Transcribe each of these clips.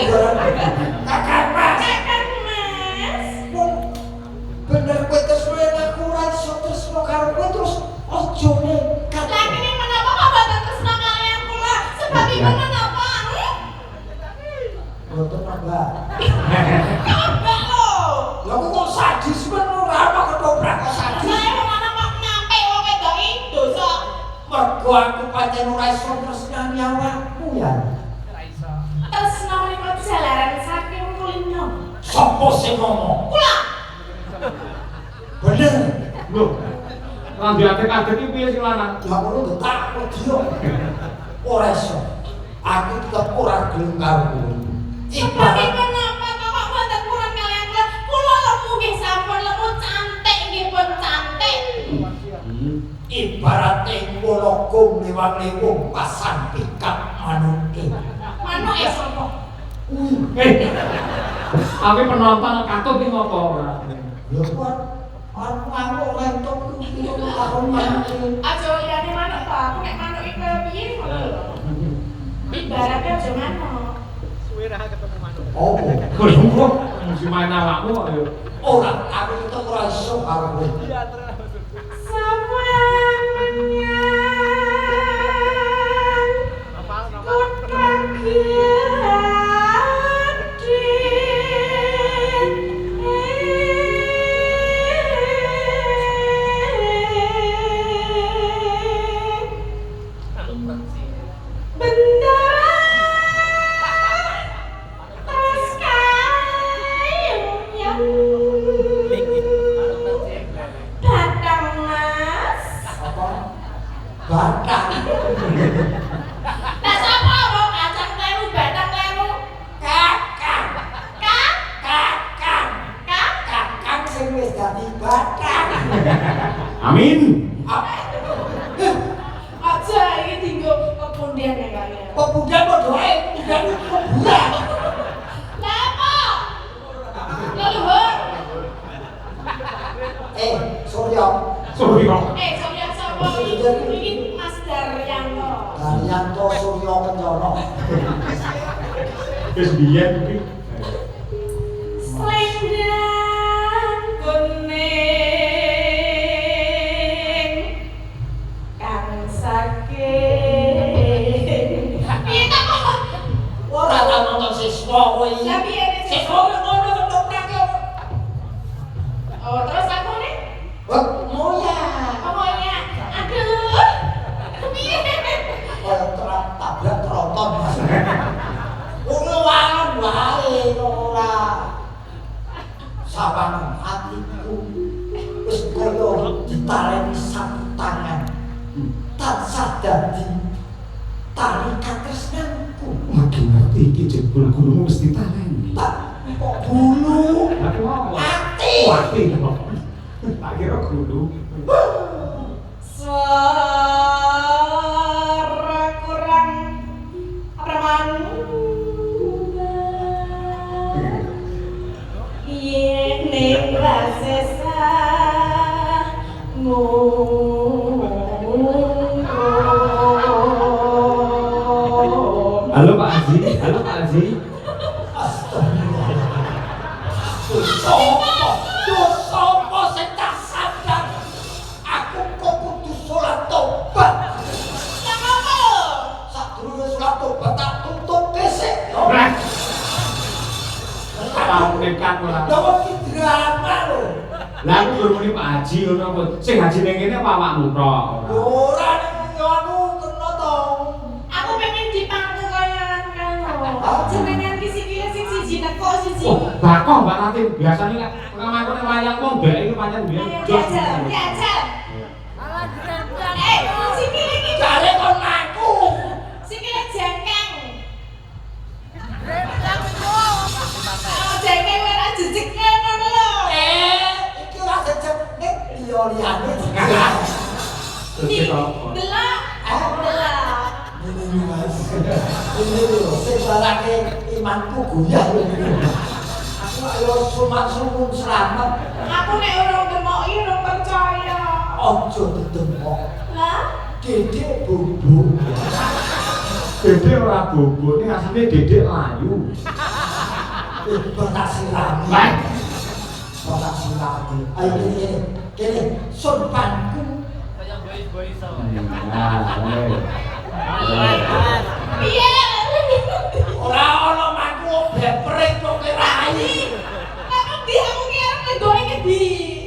Kakang Mas. Kakang Mas. Bener kowe tresno aku ora iso tresno karo kowe terus aja nekat. Lah kene menapa kok boten tresno kalian kula? Sebabipun menapa? Boten Mbak. Mbak lho. Lah kok sadis men ora ana ketoprak kok sadis. Saya wong ana kok nyampe wong wedok iki dosa. Mergo aku pancen ora iso tresnani awakmu ya. Tresno niku jalaran saking kulino. Sopo sing ngomong? Kula. Bener. Lho. Lan diadek-adek iki piye sing lanang? Lah ngono tak wedi. Ora iso. Aku tetep ora gelem karo kowe. Sebabipun napa kok boten kurang kalian kula? Kula lemu nggih sampun lemu cantik nggih pun cantik. Ibarate kula kum liwang-liwung pasan pikap manuke. Manuke sapa? Aku penonton katut iki ngopo ora? Lho kok anu lentok iki karo manuke. Aja liyane manuk to, aku nek manuk iki kaya piye ngono lho. Ibaratnya aja manuk. Suwe ra ketemu manuk. Oh, Kok mesti main awakmu kok ya. ora aku tetep ora iso karo kowe. Iya, terus. Semuanya Apa? Batang. Lah sapa wong kacang kleru batang kleru? Kakang. Kak, Kakang. kak. Kakang sing wis dadi batang. Amin. Aja iki dienggo kepundian ya kalian. Pemuda padha ae, udah kuburan. Lah apa? Leluhur. Surya. Surya. Surya sapa iki? Mas Daryanto. Daryanto Surya Kencana. Wis biyen iki. Selendang kuning kang saking. Piye ta kok? Ora tak nonton siswa kowe iki. Lah piye nek Siswa ngono ketoprake. Oh, terus aku nih? Moya. Pokoknya aduh. Piye? Kaya tabrak tronton. Ngono wae ora. Sawangan atiku wis kaya ditaleni sapu tangan. Tansah dadi tali katresnanku. Makin ngerti iki jebul gurumu mesti taleni. Tak kok bulu. Tapi apa? Ati. Wati. Tak kira guru. Suara kurang yen ning rasesa Halo Pak Haji. Halo Pak Haji. Sopo sing tak sadar. Aku kok kudu salat tobat. Sadurunge salat tobat tak tutup dhisik. Tahu nekat ora. Lha kok iki drama lho. Lah aku gurune Pak Haji ngono apa? Sing haji ning kene apa awakmu tok? Ora ning aku kena to. Aku pengen dipangku kaya kan. Jenengan ki sikile sing siji teko siji. Oh, bakoh Mbak Latin. Biasane nek ngamakune wayang wong mbek iki pancen biyen jos. Diajal. Sikile iki Jare kon ngaku. sikile jengkeng. Oh, jengkeng ora jejekne ngono lho. Iki ora jejeg nek liya liyane. Terus kok. Delok. Delok. Ini Mas. Ini lho sing barake imanku goyah lho. Aku ayo sumak-sumun selamat. Aku nek urung demoki urung percaya. Ojo didemok. Lah, Dedek bobo. Dedek ora bobo, ini asline dedek layu. Batak sirami. Baik. Batak sirami. Ayo kene. Sunpanku. Kayak boy sama. Nah, Piye? Ora ana manku beprek kok rai. Aku dia aku kira ngedoe ke di.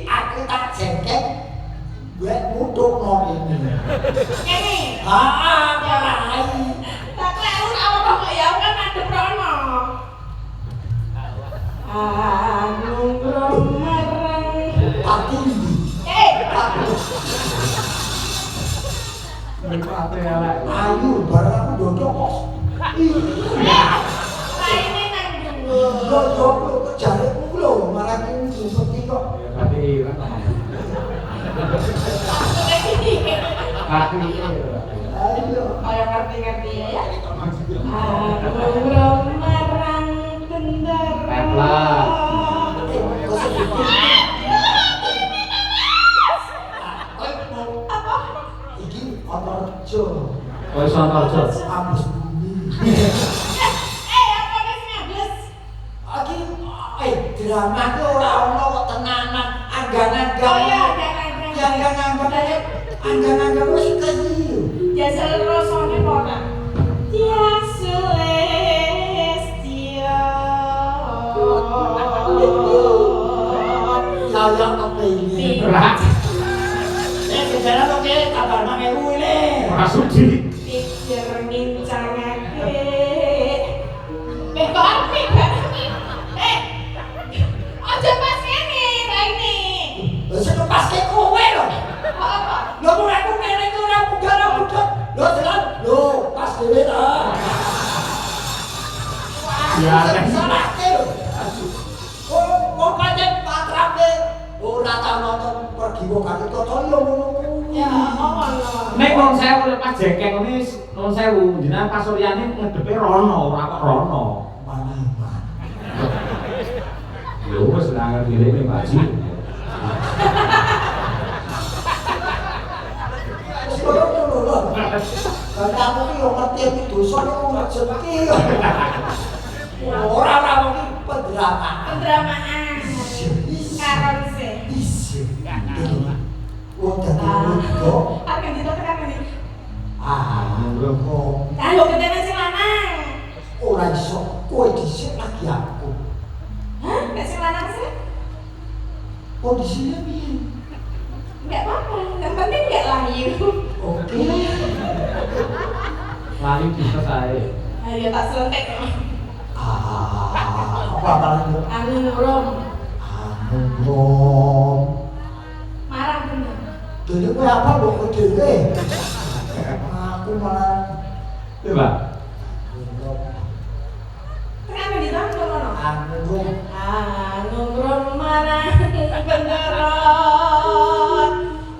Aku tak jengket. Gue mutukno ini. Kene. Rai. Tak kleru awak kok ya kan madhep rono. Anung marang. Pati. Nikmate elek. Ayu bareng aku dodok kok. Iya. Laine nang dhuwur. Yo kok jaremu lho, marang ngumpeti kok. Ya berarti ireng. Kaki Ayo. Kaya ngerti-ngerti ya. Anung marang kendara. Teplah. Kok sedikit. Apa? Iki ana rejo. Kowe iso kerja. Ambus bumi. Apa wis nyables? Iki drama ki ora ana kok tenanan, anggan-anggan. Oh iya, anggan-anggan. Anggan-anggan wis keyi. Jasa rasane apa ora? Ya Celestia. Sayang kepengin. Ora. Kejaran kok ki kabar mangewu ini. Ora sudi. Pikir ngincangake. Barpi barpi. Aja pas ngene, raine. Lha sing paske kowe lho. Apa? Lho kok aku ngene iki ora budal. Lho jalan. Lho pas dhewe ta. Ya, salahke lho. Kok pancen patrape ora tau nonton pergi wong kali toto yo ngono. Ya, ngono. Nek wong sewu pas jengkeng ngene wong sewu, jenengan pasuryane ngedepe rono, ora kok rono. Mana. Lho wis nang ngerti Pak Haji. Wis ngono lho. Karena aku ki yo ngerti iki dosa niku rezeki. Ora iki pendramaan. Pendramaan. Karon sih. Isi. Wong dadi muda. Akan ditokan ini. Kok Ayo ketemu sing lanang. ora iso kowe dhisik lagi aku. Hah? Nek sing lanang sih? Kondisinya piye? Enggak apa-apa. Yang penting enggak layu. Oke. Lali bisa saya. Ayo tak selentek. Apa lagi? Anu rom. Anu. Marah bener. Dene kowe apa kok kowe dhewe? Aku malah Coba. Kenapa ditangkap ono? anu. Anu rom marah bener.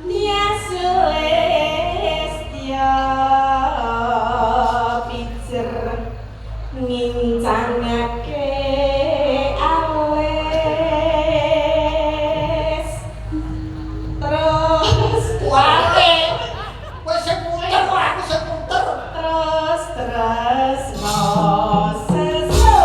Dia Celestia picer ngincangake alis terus Wale. Kowe sing muter kok aku sing muter. terus sesu